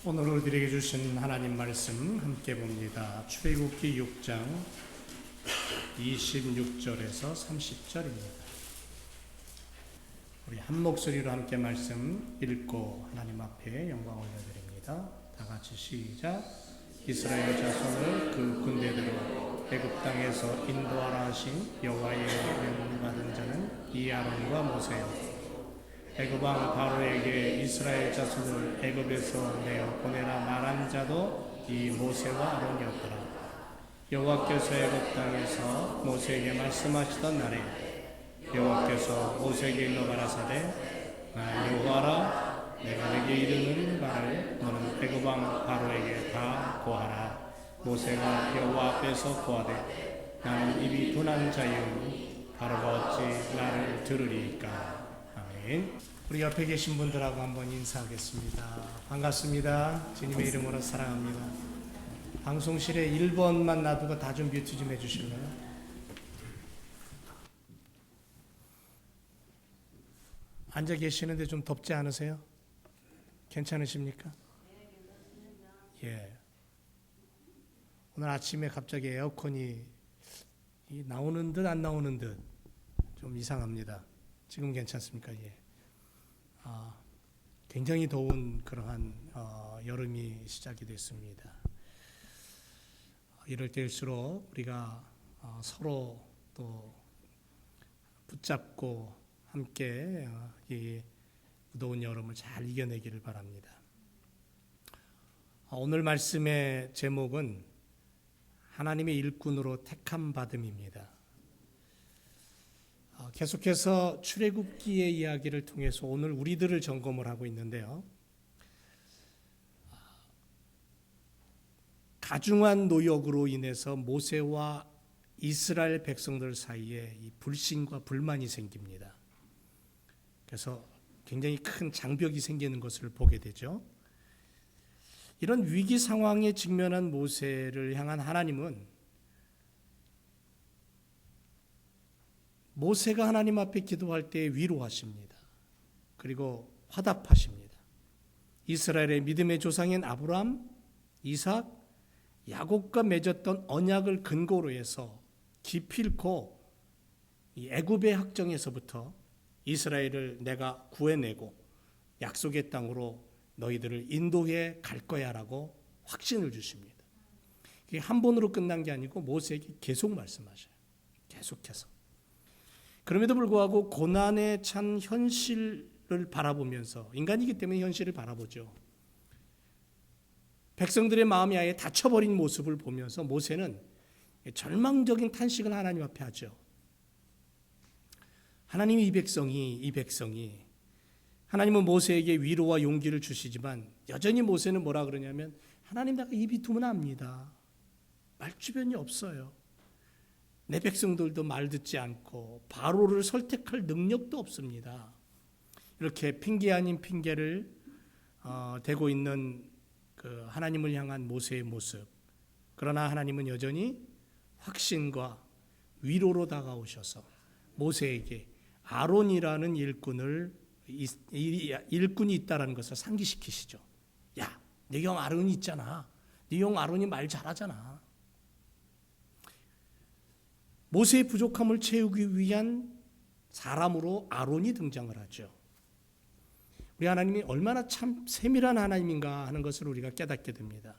오늘 우리들에게 주신 하나님 말씀 함께 봅니다. 출애굽기 6장 26절에서 30절입니다. 우리 한 목소리로 함께 말씀 읽고 하나님 앞에 영광 올려드립니다. 다 같이 시작. 이스라엘 자손을 그 군대대로 애굽 땅에서 인도하라 하신 여호와의 명을 받은 자는 이 아론과 모세요. 애굽 왕 바로에게 이스라엘 자손을 애굽에서 내어 보내라 말한 자도 이 모세와 아론이었더라. 여호와께서 애굽 땅에서 모세에게 말씀하시던 날에 여호와께서 모세에게 일러 가라사대 나 여호와라 내가 내게 이르는 말을 너는 애굽 왕 바로에게 다 고하라. 모세가 여호와 앞에서 고하되 나는 입이 둔한 자이오니 바로가 어찌 나를 들으리이까. 우리 옆에 계신 분들하고 한번 인사하겠습니다. 반갑습니다. 주님의 이름으로 사랑합니다. 방송실에 1번만 놔두고 다 좀 뮤트 좀 해주실래요? 앉아 계시는데 좀 덥지 않으세요? 괜찮으십니까? 예. 오늘 아침에 갑자기 에어컨이 나오는 듯 안 나오는 듯 좀 이상합니다. 지금 괜찮습니까? 예. 굉장히 더운 그러한 여름이 시작이 됐습니다. 이럴 때일수록 우리가 서로 또 붙잡고 함께 이 무더운 여름을 잘 이겨내기를 바랍니다. 오늘 말씀의 제목은 하나님의 일꾼으로 택함 받음입니다. 계속해서 출애굽기의 이야기를 통해서 오늘 우리들을 점검을 하고 있는데요. 가중한 노역으로 인해서 모세와 이스라엘 백성들 사이에 이 불신과 불만이 생깁니다. 그래서 굉장히 큰 장벽이 생기는 것을 보게 되죠. 이런 위기 상황에 직면한 모세를 향한 하나님은 모세가 하나님 앞에 기도할 때 위로하십니다. 그리고 화답하십니다. 이스라엘의 믿음의 조상인 아브라함, 이삭, 야곱과 맺었던 언약을 근거로 해서 기필코 이 애굽의 학정에서부터 이스라엘을 내가 구해내고 약속의 땅으로 너희들을 인도해 갈 거야라고 확신을 주십니다. 이게 한 번으로 끝난 게 아니고 모세에게 계속 말씀하셔요. 계속해서. 그럼에도 불구하고 고난에 찬 현실을 바라보면서 인간이기 때문에 현실을 바라보죠. 백성들의 마음이 아예 닫혀버린 모습을 보면서 모세는 절망적인 탄식을 하나님 앞에 하죠. 하나님이 이 백성이 하나님은 모세에게 위로와 용기를 주시지만 여전히 모세는 뭐라 그러냐면 하나님 내가 입이 두문합니다. 말주변이 없어요. 내 백성들도 말 듣지 않고 바로를 설득할 능력도 없습니다. 이렇게 핑계 아닌 핑계를 대고 있는 그 하나님을 향한 모세의 모습. 그러나 하나님은 여전히 확신과 위로로 다가오셔서 모세에게 아론이라는 일꾼이 있다는 것을 상기시키시죠. 야, 네 형 아론이 있잖아. 네 형 아론이 말 잘하잖아. 모세의 부족함을 채우기 위한 사람으로 아론이 등장을 하죠. 우리 하나님이 얼마나 참 세밀한 하나님인가 하는 것을 우리가 깨닫게 됩니다.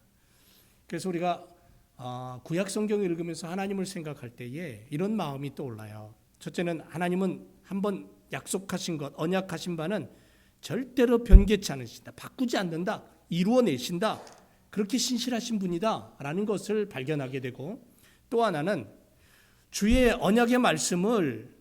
그래서 우리가 구약 성경을 읽으면서 하나님을 생각할 때에 이런 마음이 떠올라요. 첫째는 하나님은 한번 약속하신 것, 언약하신 바는 절대로 변개치 않으신다. 바꾸지 않는다. 이루어내신다. 그렇게 신실하신 분이다 라는 것을 발견하게 되고, 또 하나는 주의 언약의 말씀을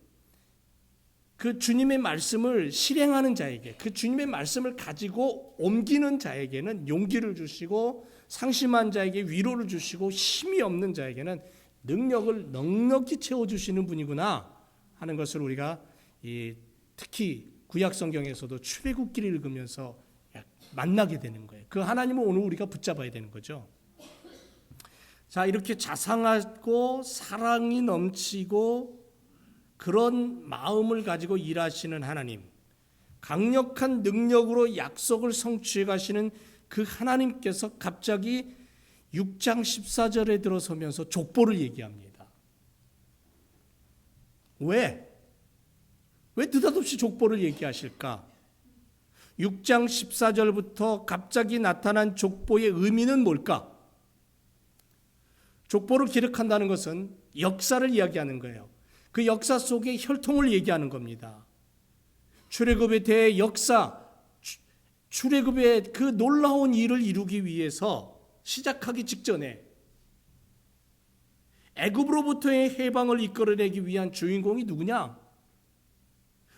그 주님의 말씀을 실행하는 자에게, 그 주님의 말씀을 가지고 옮기는 자에게는 용기를 주시고, 상심한 자에게 위로를 주시고, 힘이 없는 자에게는 능력을 넉넉히 채워주시는 분이구나 하는 것을 우리가 특히 구약 성경에서도 출애굽기를 읽으면서 만나게 되는 거예요. 그 하나님을 오늘 우리가 붙잡아야 되는 거죠. 자, 이렇게 자상하고 사랑이 넘치고 그런 마음을 가지고 일하시는 하나님, 강력한 능력으로 약속을 성취해 가시는 그 하나님께서 갑자기 6장 14절에 들어서면서 족보를 얘기합니다. 왜 느닷없이 족보를 얘기하실까? 6장 14절부터 갑자기 나타난 족보의 의미는 뭘까? 족보를 기록한다는 것은 역사를 이야기하는 거예요. 그 역사 속의 혈통을 얘기하는 겁니다. 출애굽에 대해 역사, 출애굽의 그 놀라운 일을 이루기 위해서 시작하기 직전에 애굽으로부터의 해방을 이끌어내기 위한 주인공이 누구냐?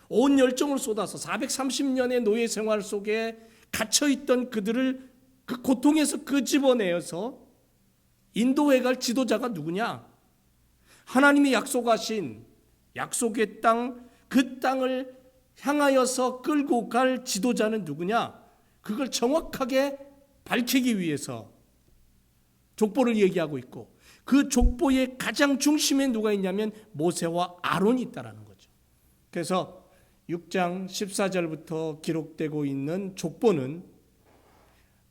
온 열정을 쏟아서 430년의 노예 생활 속에 갇혀있던 그들을 그 고통에서 끄집어내어서 인도해갈 지도자가 누구냐? 하나님이 약속하신 약속의 땅, 그 땅을 향하여서 끌고 갈 지도자는 누구냐? 그걸 정확하게 밝히기 위해서 족보를 얘기하고 있고, 그 족보의 가장 중심에 누가 있냐면 모세와 아론이 있다라는 거죠. 그래서 6장 14절부터 기록되고 있는 족보는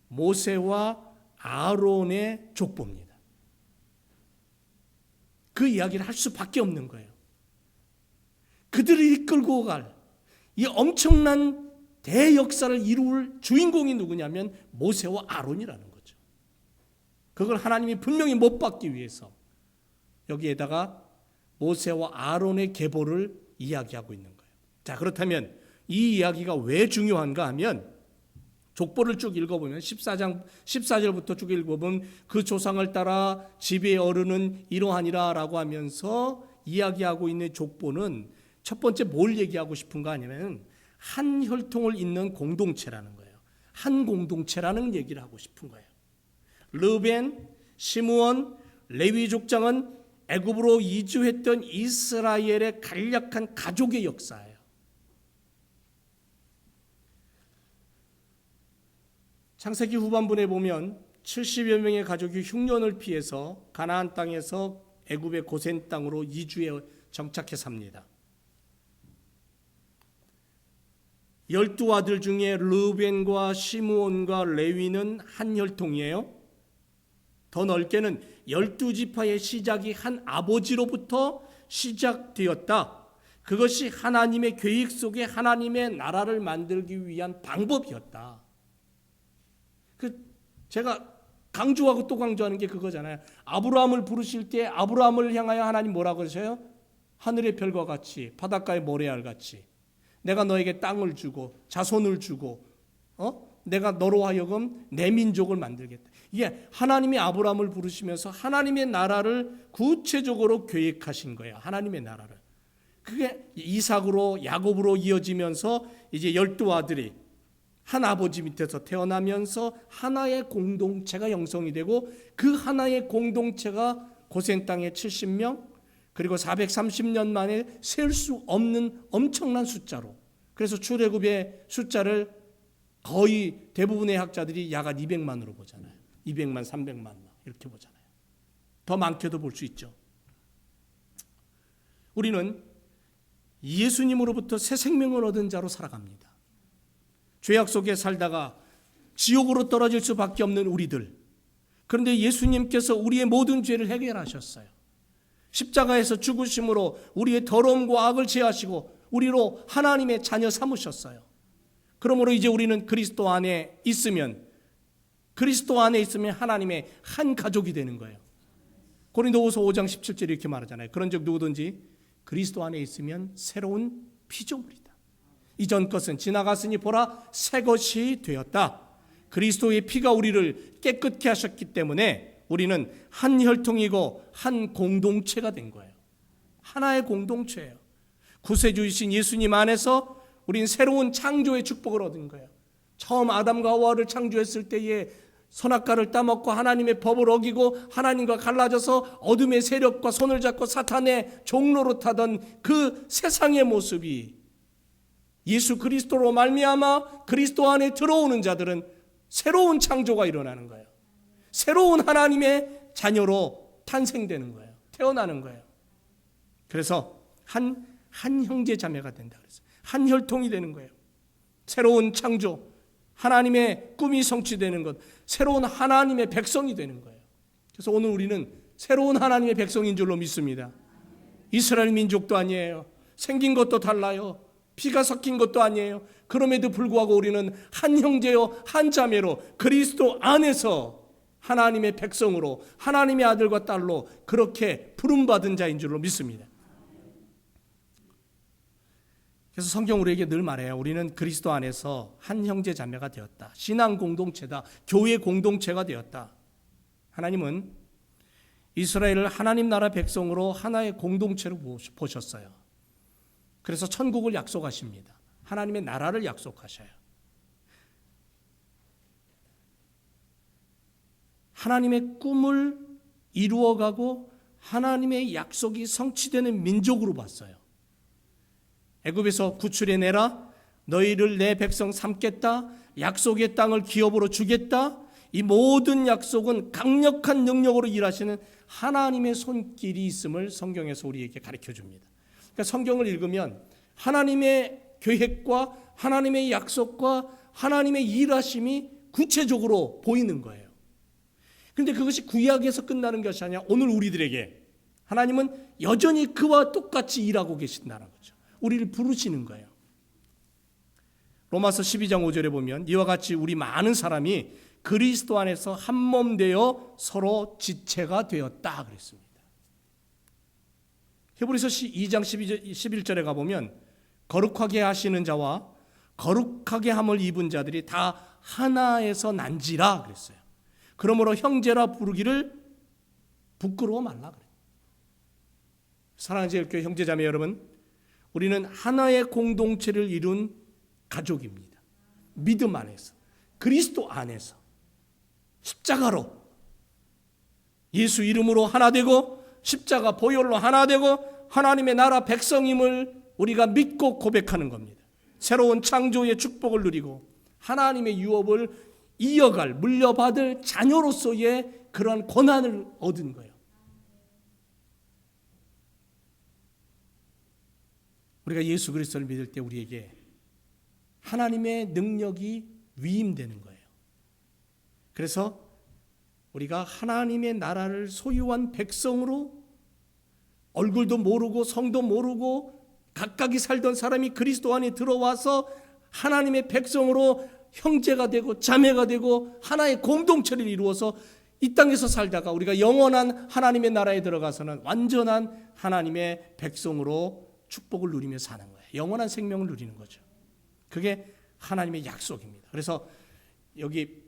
모세와 아론의 족보입니다. 그 이야기를 할 수밖에 없는 거예요. 그들을 이끌고 갈 이 엄청난 대역사를 이룰 주인공이 누구냐면 모세와 아론이라는 거죠. 그걸 하나님이 분명히 못 받기 위해서 여기에다가 모세와 아론의 계보를 이야기하고 있는 거예요. 자, 그렇다면 이 이야기가 왜 중요한가 하면 족보를 쭉 읽어보면 14절부터 쭉 읽어보면 그 조상을 따라 지배의 어른은 이러하니라 라고 하면서 이야기하고 있는 족보는 첫 번째 뭘 얘기하고 싶은가 하냐면 한 혈통을 잇는 공동체라는 거예요. 한 공동체라는 얘기를 하고 싶은 거예요. 르벤, 시므온, 레위 족장은 애굽으로 이주했던 이스라엘의 간략한 가족의 역사예요. 창세기 후반부에 보면 70여 명의 가족이 흉년을 피해서 가나안 땅에서 애굽의 고센 땅으로 이주해 정착해 삽니다. 12아들 중에 르벤과 시므온과 레위는 한 혈통이에요. 더 넓게는 12지파의 시작이 한 아버지로부터 시작되었다. 그것이 하나님의 계획 속에 하나님의 나라를 만들기 위한 방법이었다. 제가 강조하고 또 강조하는 게 그거잖아요. 아브라함을 부르실 때 아브라함을 향하여 하나님 뭐라고 그러세요? 하늘의 별과 같이 바닷가의 모래알 같이 내가 너에게 땅을 주고 자손을 주고 내가 너로 하여금 내 민족을 만들겠다. 이게 하나님이 아브라함을 부르시면서 하나님의 나라를 구체적으로 계획하신 거예요. 하나님의 나라를. 그게 이삭으로 야곱으로 이어지면서 이제 12아들이 한 아버지 밑에서 태어나면서 하나의 공동체가 형성이 되고 그 하나의 공동체가 고센 땅에 70명 그리고 430년 만에 셀 수 없는 엄청난 숫자로, 그래서 출애굽의 숫자를 거의 대부분의 학자들이 야간 200만으로 보잖아요. 200만, 300만 이렇게 보잖아요. 더 많게도 볼 수 있죠. 우리는 예수님으로부터 새 생명을 얻은 자로 살아갑니다. 죄악 속에 살다가 지옥으로 떨어질 수밖에 없는 우리들. 그런데 예수님께서 우리의 모든 죄를 해결하셨어요. 십자가에서 죽으심으로 우리의 더러움과 악을 제하시고 우리로 하나님의 자녀 삼으셨어요. 그러므로 이제 우리는 그리스도 안에 있으면 하나님의 한 가족이 되는 거예요. 고린도후서 5장 17절에 이렇게 말하잖아요. 그런즉 누구든지 그리스도 안에 있으면 새로운 피조물이다. 이전 것은 지나갔으니 보라 새 것이 되었다. 그리스도의 피가 우리를 깨끗게 하셨기 때문에 우리는 한 혈통이고 한 공동체가 된 거예요. 하나의 공동체예요. 구세주이신 예수님 안에서 우린 새로운 창조의 축복을 얻은 거예요. 처음 아담과 하와를 창조했을 때에 선악과를 따먹고 하나님의 법을 어기고 하나님과 갈라져서 어둠의 세력과 손을 잡고 사탄의 종로로 타던 그 세상의 모습이 예수 그리스도로 말미암아 그리스도 안에 들어오는 자들은 새로운 창조가 일어나는 거예요. 새로운 하나님의 자녀로 탄생되는 거예요. 태어나는 거예요. 그래서 한 형제 자매가 된다 그랬어요. 한 혈통이 되는 거예요. 새로운 창조, 하나님의 꿈이 성취되는 것, 새로운 하나님의 백성이 되는 거예요. 그래서 오늘 우리는 새로운 하나님의 백성인 줄로 믿습니다. 이스라엘 민족도 아니에요. 생긴 것도 달라요. 피가 섞인 것도 아니에요. 그럼에도 불구하고 우리는 한 형제요 한 자매로 그리스도 안에서 하나님의 백성으로 하나님의 아들과 딸로 그렇게 부름받은 자인 줄로 믿습니다. 그래서 성경 우리에게 늘 말해요. 우리는 그리스도 안에서 한 형제 자매가 되었다. 신앙 공동체다. 교회 공동체가 되었다. 하나님은 이스라엘을 하나님 나라 백성으로 하나의 공동체로 보셨어요. 그래서 천국을 약속하십니다. 하나님의 나라를 약속하셔요. 하나님의 꿈을 이루어가고 하나님의 약속이 성취되는 민족으로 봤어요. 애굽에서 구출해내라, 너희를 내 백성 삼겠다, 약속의 땅을 기업으로 주겠다. 이 모든 약속은 강력한 능력으로 일하시는 하나님의 손길이 있음을 성경에서 우리에게 가르쳐 줍니다. 그러니까 성경을 읽으면 하나님의 계획과 하나님의 약속과 하나님의 일하심이 구체적으로 보이는 거예요. 그런데 그것이 구약에서 끝나는 것이 아니라 오늘 우리들에게 하나님은 여전히 그와 똑같이 일하고 계신다는 거죠. 우리를 부르시는 거예요. 로마서 12장 5절에 보면 이와 같이 우리 많은 사람이 그리스도 안에서 한 몸 되어 서로 지체가 되었다 그랬습니다. 히브리서 2장 11절에 가보면 거룩하게 하시는 자와 거룩하게 함을 입은 자들이 다 하나에서 난지라 그랬어요. 그러므로 형제라 부르기를 부끄러워 말라 그래요. 사랑하는 제일교회 형제자매 여러분, 우리는 하나의 공동체를 이룬 가족입니다. 믿음 안에서, 그리스도 안에서 십자가로 예수 이름으로 하나 되고 십자가 보혈로 하나 되고 하나님의 나라 백성임을 우리가 믿고 고백하는 겁니다. 새로운 창조의 축복을 누리고 하나님의 유업을 이어갈, 물려받을 자녀로서의 그러한 권한을 얻은 거예요. 우리가 예수 그리스도를 믿을 때 우리에게 하나님의 능력이 위임되는 거예요. 그래서 우리가 하나님의 나라를 소유한 백성으로 얼굴도 모르고 성도 모르고 각각이 살던 사람이 그리스도 안에 들어와서 하나님의 백성으로 형제가 되고 자매가 되고 하나의 공동체를 이루어서 이 땅에서 살다가 우리가 영원한 하나님의 나라에 들어가서는 완전한 하나님의 백성으로 축복을 누리며 사는 거예요. 영원한 생명을 누리는 거죠. 그게 하나님의 약속입니다. 그래서 여기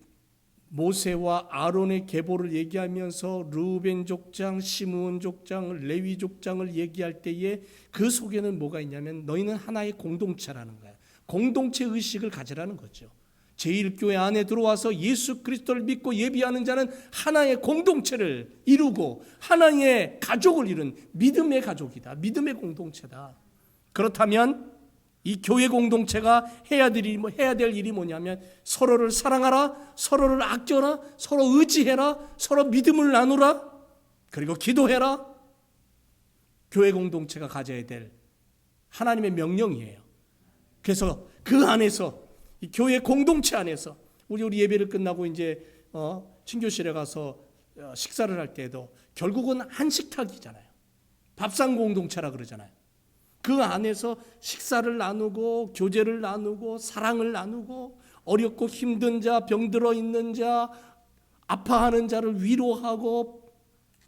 모세와 아론의 계보를 얘기하면서 르우벤 족장, 시므온 족장, 레위 족장을 얘기할 때에 그 속에는 뭐가 있냐면 너희는 하나의 공동체라는 거예요. 공동체 의식을 가지라는 거죠. 제1교회 안에 들어와서 예수 그리스도를 믿고 예비하는 자는 하나의 공동체를 이루고 하나의 가족을 이룬 믿음의 가족이다. 믿음의 공동체다. 그렇다면 이 교회 공동체가 해야 될 일이 뭐냐면 서로를 사랑하라, 서로를 아껴라, 서로 의지해라, 서로 믿음을 나누라, 그리고 기도해라. 교회 공동체가 가져야 될 하나님의 명령이에요. 그래서 그 안에서 이 교회 공동체 안에서 우리 예배를 끝나고 이제 친교실에 가서 식사를 할 때에도 결국은 한식탁이잖아요. 밥상 공동체라 그러잖아요. 그 안에서 식사를 나누고 교제를 나누고 사랑을 나누고 어렵고 힘든 자, 병들어 있는 자, 아파하는 자를 위로하고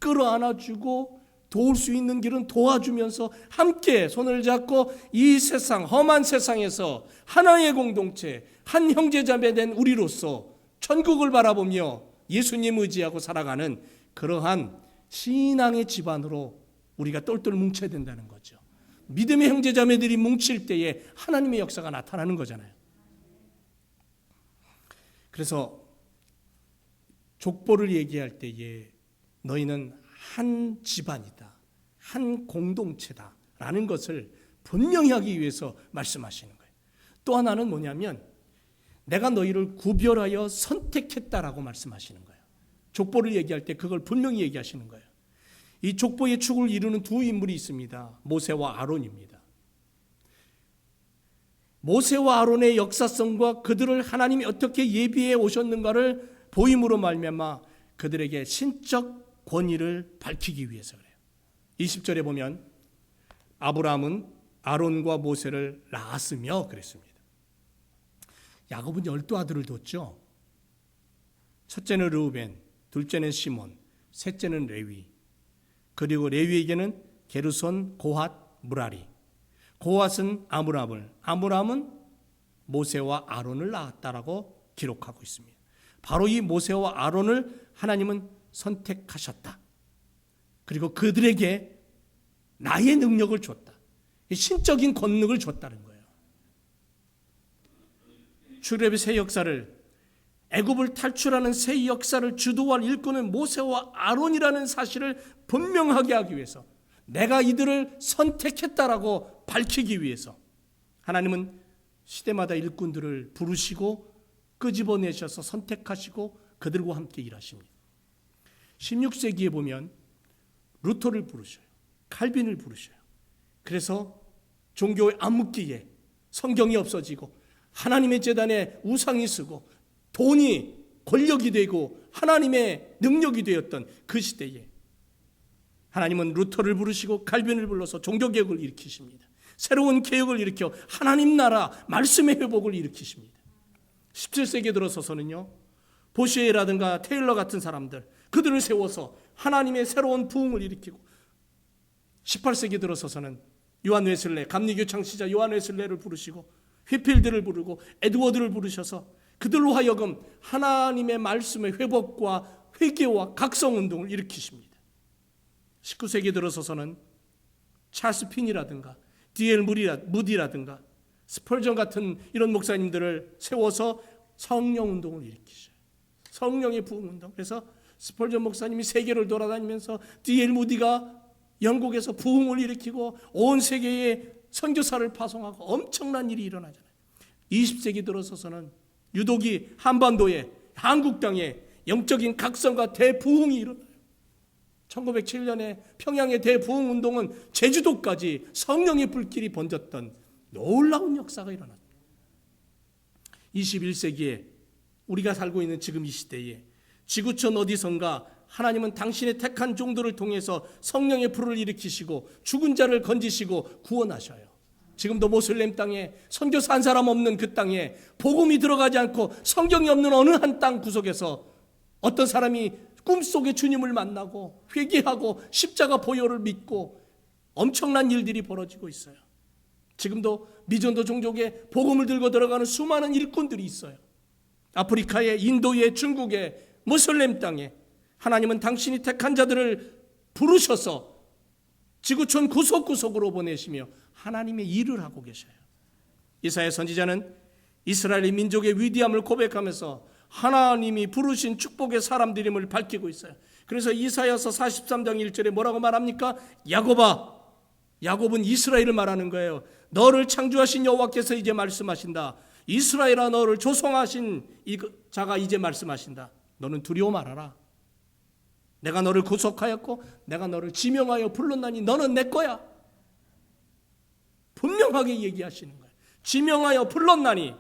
끌어안아주고 도울 수 있는 길은 도와주면서 함께 손을 잡고 이 세상, 험한 세상에서 하나의 공동체, 한 형제자매 된 우리로서 천국을 바라보며 예수님 의지하고 살아가는 그러한 신앙의 집안으로 우리가 똘똘 뭉쳐야 된다는 거죠. 믿음의 형제자매들이 뭉칠 때에 하나님의 역사가 나타나는 거잖아요. 그래서 족보를 얘기할 때에 너희는 한 집안이다, 한 공동체다 라는 것을 분명히 하기 위해서 말씀하시는 거예요. 또 하나는 뭐냐면 내가 너희를 구별하여 선택했다라고 말씀하시는 거예요. 족보를 얘기할 때 그걸 분명히 얘기하시는 거예요. 이 족보의 축을 이루는 두 인물이 있습니다. 모세와 아론입니다. 모세와 아론의 역사성과 그들을 하나님이 어떻게 예비해 오셨는가를 보임으로 말미암아 그들에게 신적 권위를 밝히기 위해서 그래요. 20절에 보면 아브라함은 아론과 모세를 낳았으며 그랬습니다. 야곱은 12아들을 뒀죠. 첫째는 르우벤, 둘째는 시몬, 셋째는 레위. 그리고 레위에게는 게르손, 고핫, 무라리. 고핫은 아므람은 모세와 아론을 낳았다라고 기록하고 있습니다. 바로 이 모세와 아론을 하나님은 선택하셨다. 그리고 그들에게 나의 능력을 줬다. 신적인 권능을 줬다는 거예요. 출애굽의 새 역사를, 애굽을 탈출하는 새 역사를 주도할 일꾼은 모세와 아론이라는 사실을 분명하게 하기 위해서, 내가 이들을 선택했다라고 밝히기 위해서 하나님은 시대마다 일꾼들을 부르시고 끄집어내셔서 선택하시고 그들과 함께 일하십니다. 16세기에 보면 루터를 부르셔요. 칼빈을 부르셔요. 그래서 종교의 암흑기에 성경이 없어지고 하나님의 제단에 우상이 쓰고 돈이 권력이 되고 하나님의 능력이 되었던 그 시대에 하나님은 루터를 부르시고 칼빈을 불러서 종교개혁을 일으키십니다. 새로운 개혁을 일으켜 하나님 나라 말씀의 회복을 일으키십니다. 17세기에 들어서서는요, 보시에라든가 테일러 같은 사람들, 그들을 세워서 하나님의 새로운 부흥을 일으키고, 18세기 들어서서는 요한 웨슬레, 감리교 창시자 요한 웨슬레를 부르시고 휘필드를 부르고 에드워드를 부르셔서 그들로 하여금 하나님의 말씀의 회복과 회개와 각성운동을 일으키십니다. 19세기 들어서서는 찰스 핀이라든가 D.L. 무디라든가 스펄전 같은 이런 목사님들을 세워서 성령운동을 일으키셔요. 성령의 부흥운동. 그래서 스펄전 목사님이 세계를 돌아다니면서 D.L. 무디가 영국에서 부흥을 일으키고 온 세계에 선교사를 파송하고 엄청난 일이 일어나잖아요. 20세기 들어서서는 유독이 한반도에, 한국 땅에 영적인 각성과 대부흥이 일어나요. 1907년에 평양의 대부흥운동은 제주도까지 성령의 불길이 번졌던 놀라운 역사가 일어났습니다. 21세기에 우리가 살고 있는 지금 이 시대에 지구촌 어디선가 하나님은 당신의 택한 종들을 통해서 성령의 불을 일으키시고 죽은 자를 건지시고 구원하셔요. 지금도 모슬렘 땅에 선교사 한 사람 없는 그 땅에 복음이 들어가지 않고 성경이 없는 어느 한 땅 구석에서 어떤 사람이 꿈속에 주님을 만나고 회개하고 십자가 보혈을 믿고 엄청난 일들이 벌어지고 있어요. 지금도 미전도 종족에 복음을 들고 들어가는 수많은 일꾼들이 있어요. 아프리카에, 인도에, 중국에, 모슬렘 땅에 하나님은 당신이 택한 자들을 부르셔서 지구촌 구석구석으로 보내시며 하나님의 일을 하고 계셔요. 이사야 선지자는 이스라엘의 민족의 위대함을 고백하면서 하나님이 부르신 축복의 사람들임을 밝히고 있어요. 그래서 이사야서 43장 1절에 뭐라고 말합니까? 야곱아, 야곱은 이스라엘을 말하는 거예요. 너를 창조하신 여호와께서 이제 말씀하신다. 이스라엘아, 너를 조성하신 이 자가 이제 말씀하신다. 너는 두려워 말아라. 내가 너를 구속하였고 내가 너를 지명하여 불렀나니 너는 내 거야. 분명하게 얘기하시는 거예요. 지명하여 불렀나니,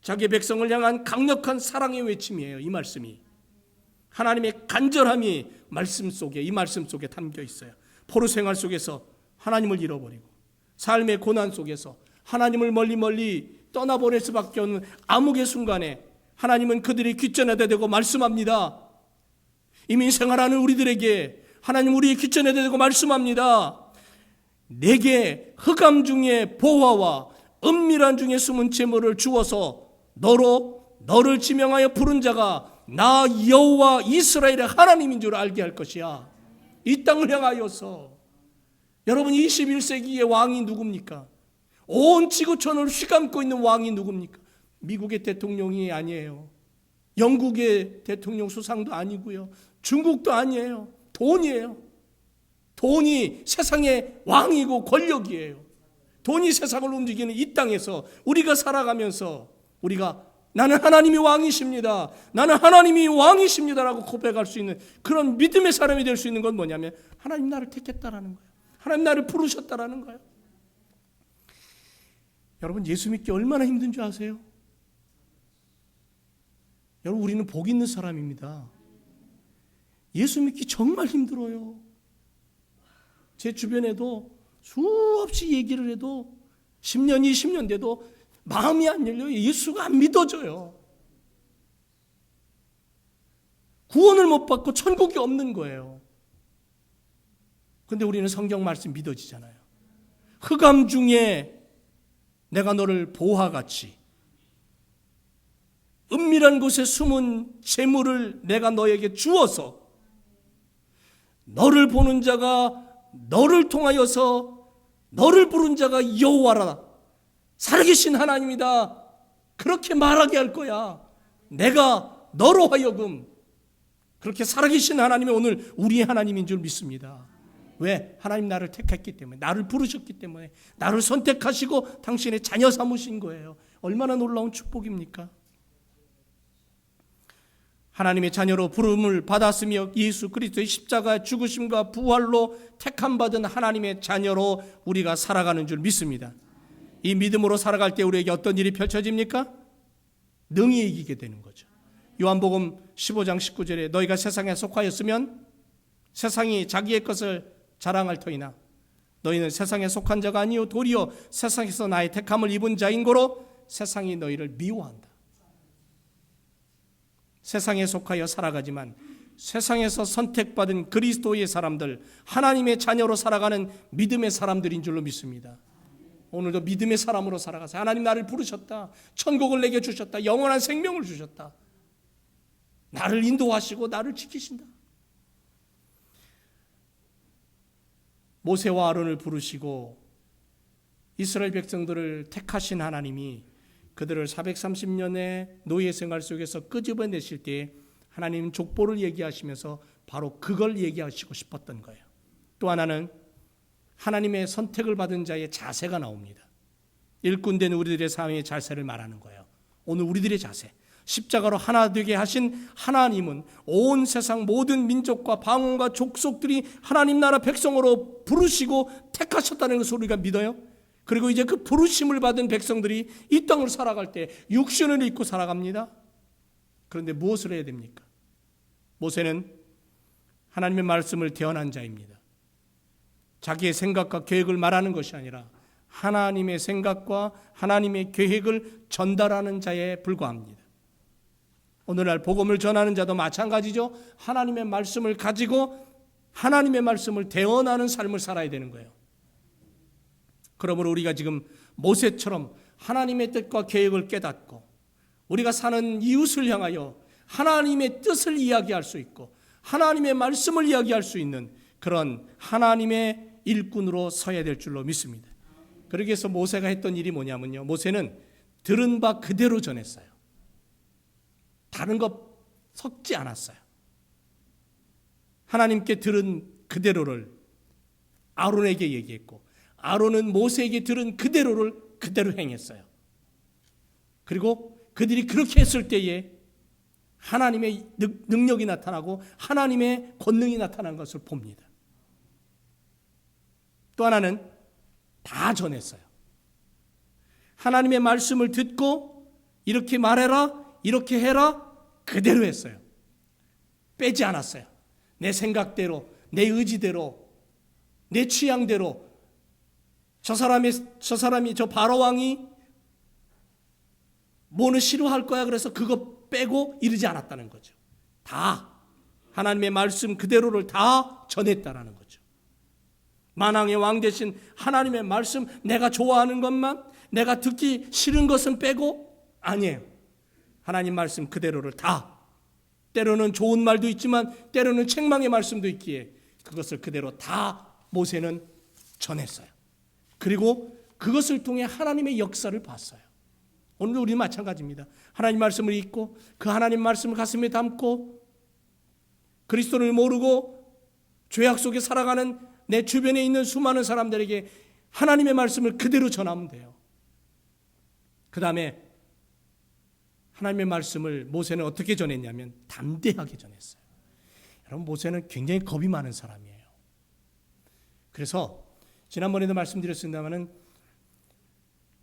자기 백성을 향한 강력한 사랑의 외침이에요. 이 말씀이 하나님의 간절함이 말씀 속에, 이 말씀 속에 담겨 있어요. 포로 생활 속에서 하나님을 잃어버리고 삶의 고난 속에서 하나님을 멀리 떠나보낼 수밖에 없는 암흑의 순간에 하나님은 그들이 귀전에다 대고 말씀합니다. 이민 생활하는 우리들에게 하나님 우리의 귀전에다 대고 말씀합니다. 내게 흑암 중에 보화와 은밀한 중에 숨은 재물을 주어서 너를 지명하여 부른 자가 나 여호와 이스라엘의 하나님인 줄 알게 할 것이야. 이 땅을 향하여서. 여러분, 21세기의 왕이 누굽니까? 온 지구촌을 휘감고 있는 왕이 누굽니까? 미국의 대통령이 아니에요. 영국의 대통령 수상도 아니고요. 중국도 아니에요. 돈이에요. 돈이 세상의 왕이고 권력이에요. 돈이 세상을 움직이는 이 땅에서 우리가 살아가면서 우리가 나는 하나님이 왕이십니다. 나는 하나님이 왕이십니다라고 고백할 수 있는 그런 믿음의 사람이 될 수 있는 건 뭐냐면 하나님 나를 택했다라는 거예요. 하나님 나를 부르셨다라는 거예요. 여러분, 예수 믿기 얼마나 힘든 줄 아세요? 여러분, 우리는 복 있는 사람입니다. 예수 믿기 정말 힘들어요. 제 주변에도 수없이 얘기를 해도 10년, 20년 돼도 마음이 안 열려요. 예수가 안 믿어져요. 구원을 못 받고 천국이 없는 거예요. 그런데 우리는 성경 말씀 믿어지잖아요. 흑암 중에 내가 너를 보화같이 은밀한 곳에 숨은 재물을 내가 너에게 주어서 너를 보는 자가 너를 통하여서 너를 부른 자가 여호와라, 살아계신 하나님이다, 그렇게 말하게 할 거야. 내가 너로 하여금 그렇게 살아계신 하나님이 오늘 우리의 하나님인 줄 믿습니다. 왜? 하나님 나를 택했기 때문에, 나를 부르셨기 때문에, 나를 선택하시고 당신의 자녀 삼으신 거예요. 얼마나 놀라운 축복입니까? 하나님의 자녀로 부름을 받았으며 예수 그리스도의 십자가 죽으심과 부활로 택함받은 하나님의 자녀로 우리가 살아가는 줄 믿습니다. 이 믿음으로 살아갈 때 우리에게 어떤 일이 펼쳐집니까? 능히 이기게 되는 거죠. 요한복음 15장 19절에 너희가 세상에 속하였으면 세상이 자기의 것을 자랑할 터이나 너희는 세상에 속한 자가 아니요 도리어 세상에서 나의 택함을 입은 자인 고로 세상이 너희를 미워한다. 세상에 속하여 살아가지만 세상에서 선택받은 그리스도의 사람들, 하나님의 자녀로 살아가는 믿음의 사람들인 줄로 믿습니다. 오늘도 믿음의 사람으로 살아가세요. 하나님 나를 부르셨다. 천국을 내게 주셨다. 영원한 생명을 주셨다. 나를 인도하시고 나를 지키신다. 모세와 아론을 부르시고 이스라엘 백성들을 택하신 하나님이 그들을 430년의 노예 생활 속에서 끄집어내실 때 하나님 족보를 얘기하시면서 바로 그걸 얘기하시고 싶었던 거예요. 또 하나는 하나님의 선택을 받은 자의 자세가 나옵니다. 일꾼된 우리들의 삶의 자세를 말하는 거예요. 오늘 우리들의 자세, 십자가로 하나 되게 하신 하나님은 온 세상 모든 민족과 방언과 족속들이 하나님 나라 백성으로 부르시고 택하셨다는 것을 우리가 믿어요. 그리고 이제 그 부르심을 받은 백성들이 이 땅을 살아갈 때 육신을 입고 살아갑니다. 그런데 무엇을 해야 됩니까? 모세는 하나님의 말씀을 대언한 자입니다. 자기의 생각과 계획을 말하는 것이 아니라 하나님의 생각과 하나님의 계획을 전달하는 자에 불과합니다. 오늘날 복음을 전하는 자도 마찬가지죠. 하나님의 말씀을 가지고 하나님의 말씀을 대언하는 삶을 살아야 되는 거예요. 그러므로 우리가 지금 모세처럼 하나님의 뜻과 계획을 깨닫고 우리가 사는 이웃을 향하여 하나님의 뜻을 이야기할 수 있고 하나님의 말씀을 이야기할 수 있는 그런 하나님의 일꾼으로 서야 될 줄로 믿습니다. 그러기 위해서 모세가 했던 일이 뭐냐면요, 모세는 들은 바 그대로 전했어요. 다른 것 섞지 않았어요. 하나님께 들은 그대로를 아론에게 얘기했고 아론은 모세에게 들은 그대로를 그대로 행했어요. 그리고 그들이 그렇게 했을 때에 하나님의 능력이 나타나고 하나님의 권능이 나타난 것을 봅니다. 또 하나는 다 전했어요. 하나님의 말씀을 듣고 이렇게 말해라, 이렇게 해라, 그대로 했어요. 빼지 않았어요. 내 생각대로, 내 의지대로, 내 취향대로 저 사람이 저 바로왕이 뭐는 싫어할 거야 그래서 그거 빼고 이러지 않았다는 거죠. 다 하나님의 말씀 그대로를 다 전했다라는 거죠. 만왕의 왕 대신 하나님의 말씀, 내가 좋아하는 것만, 내가 듣기 싫은 것은 빼고, 아니에요. 하나님 말씀 그대로를 다, 때로는 좋은 말도 있지만 때로는 책망의 말씀도 있기에 그것을 그대로 다 모세는 전했어요. 그리고 그것을 통해 하나님의 역사를 봤어요. 오늘도 우리는 마찬가지입니다. 하나님 말씀을 읽고 그 하나님 말씀을 가슴에 담고 그리스도를 모르고 죄악 속에 살아가는 내 주변에 있는 수많은 사람들에게 하나님의 말씀을 그대로 전하면 돼요. 그 다음에 하나님의 말씀을 모세는 어떻게 전했냐면 담대하게 전했어요. 여러분, 모세는 굉장히 겁이 많은 사람이에요. 그래서 지난번에도 말씀드렸습니다마는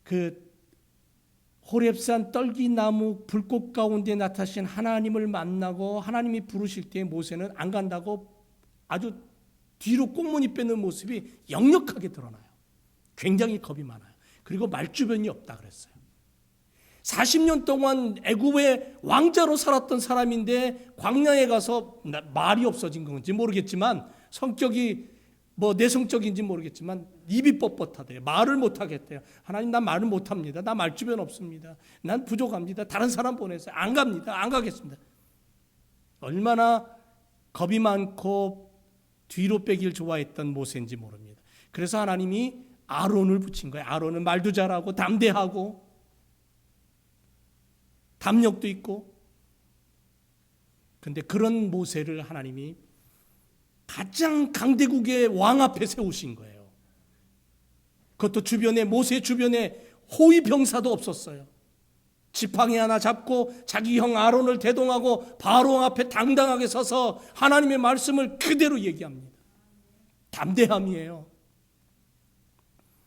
그 호렙산 떨기나무 불꽃 가운데 나타나신 하나님을 만나고 하나님이 부르실 때 모세는 안 간다고 아주 뒤로 꽁무니 빼는 모습이 역력하게 드러나요. 굉장히 겁이 많아요. 그리고 말주변이 없다 그랬어요. 40년 동안 애굽의 왕자로 살았던 사람인데 광야에 가서 말이 없어진 건지 모르겠지만 성격이 내성적인지 모르겠지만 입이 뻣뻣하대요. 말을 못하겠대요. 하나님, 난 말을 못합니다. 나 말주변 없습니다. 난 부족합니다. 다른 사람 보내세요. 안 갑니다. 안 가겠습니다. 얼마나 겁이 많고 뒤로 빼길 좋아했던 모세인지 모릅니다. 그래서 하나님이 아론을 붙인 거예요. 아론은 말도 잘하고 담대하고 담력도 있고. 그런데 그런 모세를 하나님이 가장 강대국의 왕 앞에 세우신 거예요. 그것도 모세 주변에 호위 병사도 없었어요. 지팡이 하나 잡고 자기 형 아론을 대동하고 바로 앞에 당당하게 서서 하나님의 말씀을 그대로 얘기합니다. 담대함이에요.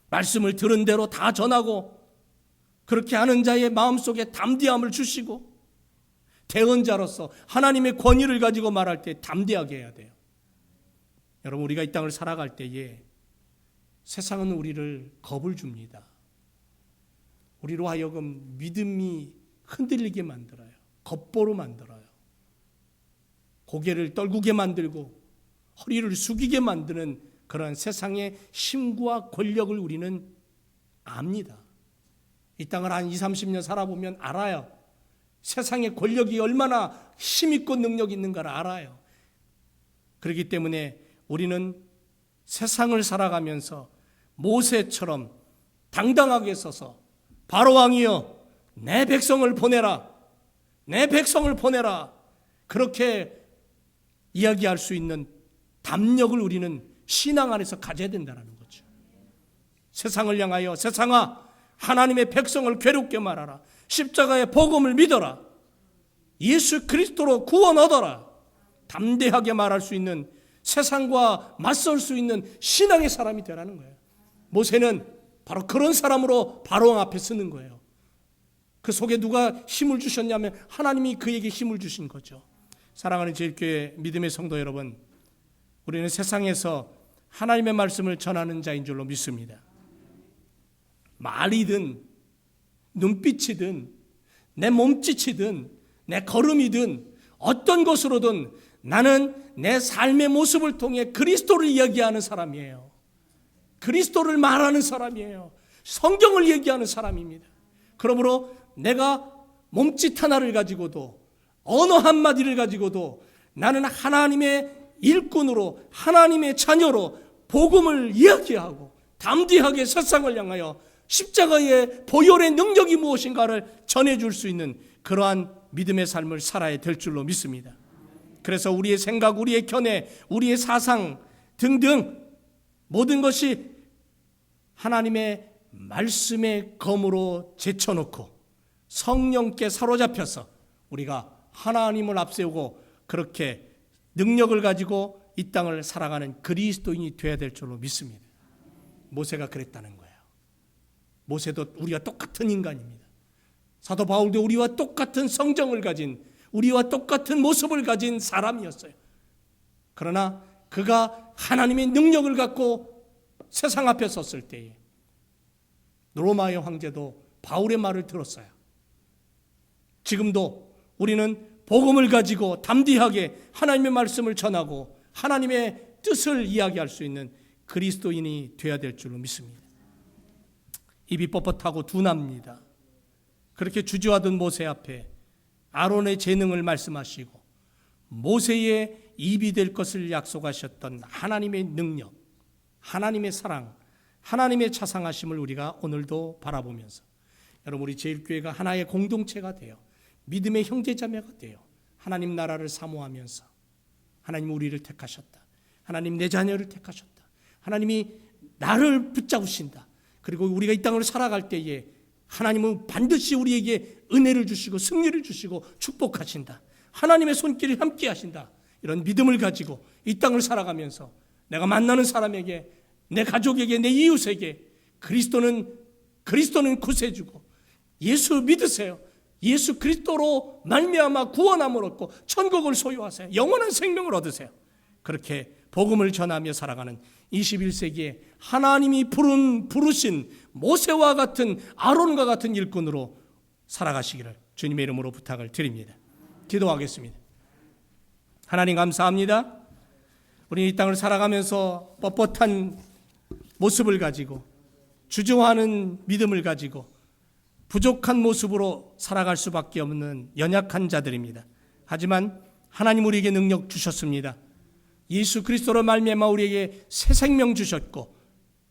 말씀을 들은 대로 다 전하고 그렇게 하는 자의 마음속에 담대함을 주시고 대언자로서 하나님의 권위를 가지고 말할 때 담대하게 해야 돼요. 여러분, 우리가 이 땅을 살아갈 때에 세상은 우리를 겁을 줍니다. 우리로 하여금 믿음이 흔들리게 만들어요. 겁보로 만들어요. 고개를 떨구게 만들고 허리를 숙이게 만드는 그런 세상의 힘과 권력을 우리는 압니다. 이 땅을 한 20, 30년 살아보면 알아요. 세상의 권력이 얼마나 힘있고 능력 있는가를 알아요. 그렇기 때문에 우리는 세상을 살아가면서 모세처럼 당당하게 서서 바로왕이여 내 백성을 보내라. 내 백성을 보내라. 그렇게 이야기할 수 있는 담력을 우리는 신앙 안에서 가져야 된다는 거죠. 세상을 향하여 세상아 하나님의 백성을 괴롭게 말하라. 십자가의 복음을 믿어라. 예수 그리스도로 구원 얻어라. 담대하게 말할 수 있는 세상과 맞설 수 있는 신앙의 사람이 되라는 거예요. 모세는 바로 그런 사람으로 바로왕 앞에 서는 거예요. 그 속에 누가 힘을 주셨냐면 하나님이 그에게 힘을 주신 거죠. 사랑하는 제일교회 믿음의 성도 여러분, 우리는 세상에서 하나님의 말씀을 전하는 자인 줄로 믿습니다. 말이든 눈빛이든 내 몸짓이든 내 걸음이든 어떤 것으로든 나는 내 삶의 모습을 통해 그리스도를 이야기하는 사람이에요. 그리스도를 말하는 사람이에요. 성경을 얘기하는 사람입니다. 그러므로 내가 몸짓 하나를 가지고도 언어 한마디를 가지고도 나는 하나님의 일꾼으로 하나님의 자녀로 복음을 이야기하고 담대하게 세상을 향하여 십자가의 보혈의 능력이 무엇인가를 전해줄 수 있는 그러한 믿음의 삶을 살아야 될 줄로 믿습니다. 그래서 우리의 생각, 우리의 견해, 우리의 사상 등등 모든 것이 하나님의 말씀의 검으로 제쳐놓고 성령께 사로잡혀서 우리가 하나님을 앞세우고 그렇게 능력을 가지고 이 땅을 살아가는 그리스도인이 되어야 될 줄로 믿습니다. 모세가 그랬다는 거예요. 모세도 우리와 똑같은 인간입니다. 사도 바울도 우리와 똑같은 성정을 가진, 우리와 똑같은 모습을 가진 사람이었어요. 그러나 그가 하나님의 능력을 갖고 세상 앞에 섰을 때에 로마의 황제도 바울의 말을 들었어요. 지금도 우리는 복음을 가지고 담대하게 하나님의 말씀을 전하고 하나님의 뜻을 이야기할 수 있는 그리스도인이 되어야 될 줄로 믿습니다. 입이 뻣뻣하고 둔합니다. 그렇게 주저하던 모세 앞에 아론의 재능을 말씀하시고 모세의 입이 될 것을 약속하셨던 하나님의 능력, 하나님의 사랑, 하나님의 자상하심을 우리가 오늘도 바라보면서 여러분, 우리 제일교회가 하나의 공동체가 되어 믿음의 형제자매가 되어 하나님 나라를 사모하면서 하나님 우리를 택하셨다. 하나님 내 자녀를 택하셨다. 하나님이 나를 붙잡으신다. 그리고 우리가 이 땅을 살아갈 때에 하나님은 반드시 우리에게 은혜를 주시고 승리를 주시고 축복하신다. 하나님의 손길이 함께 하신다. 이런 믿음을 가지고 이 땅을 살아가면서 내가 만나는 사람에게, 내 가족에게, 내 이웃에게 그리스도는 구세주고 예수 믿으세요. 예수 그리스도로 말미암아 구원함을 얻고 천국을 소유하세요. 영원한 생명을 얻으세요. 그렇게 복음을 전하며 살아가는 21세기에 하나님이 부르신 모세와 같은 아론과 같은 일꾼으로 살아가시기를 주님의 이름으로 부탁을 드립니다. 기도하겠습니다. 하나님 감사합니다. 우리 이 땅을 살아가면서 뻣뻣한 모습을 가지고 주저하는 믿음을 가지고 부족한 모습으로 살아갈 수밖에 없는 연약한 자들입니다. 하지만 하나님 우리에게 능력 주셨습니다. 예수 그리스도로 말미암아 우리에게 새 생명 주셨고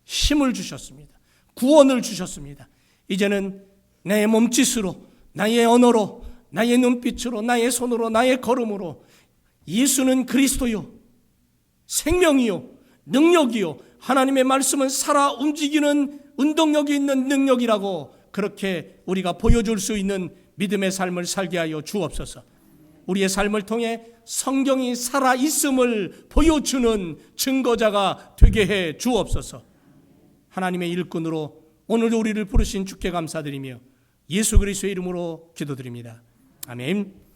힘을 주셨습니다. 구원을 주셨습니다. 이제는 나의 몸짓으로, 나의 언어로, 나의 눈빛으로, 나의 손으로, 나의 걸음으로 예수는 그리스도요, 생명이요, 능력이요, 하나님의 말씀은 살아 움직이는 운동력이 있는 능력이라고 그렇게 우리가 보여줄 수 있는 믿음의 삶을 살게 하여 주옵소서. 우리의 삶을 통해 성경이 살아있음을 보여주는 증거자가 되게 해 주옵소서. 하나님의 일꾼으로 오늘도 우리를 부르신 주께 감사드리며 예수 그리스도의 이름으로 기도드립니다. 아멘.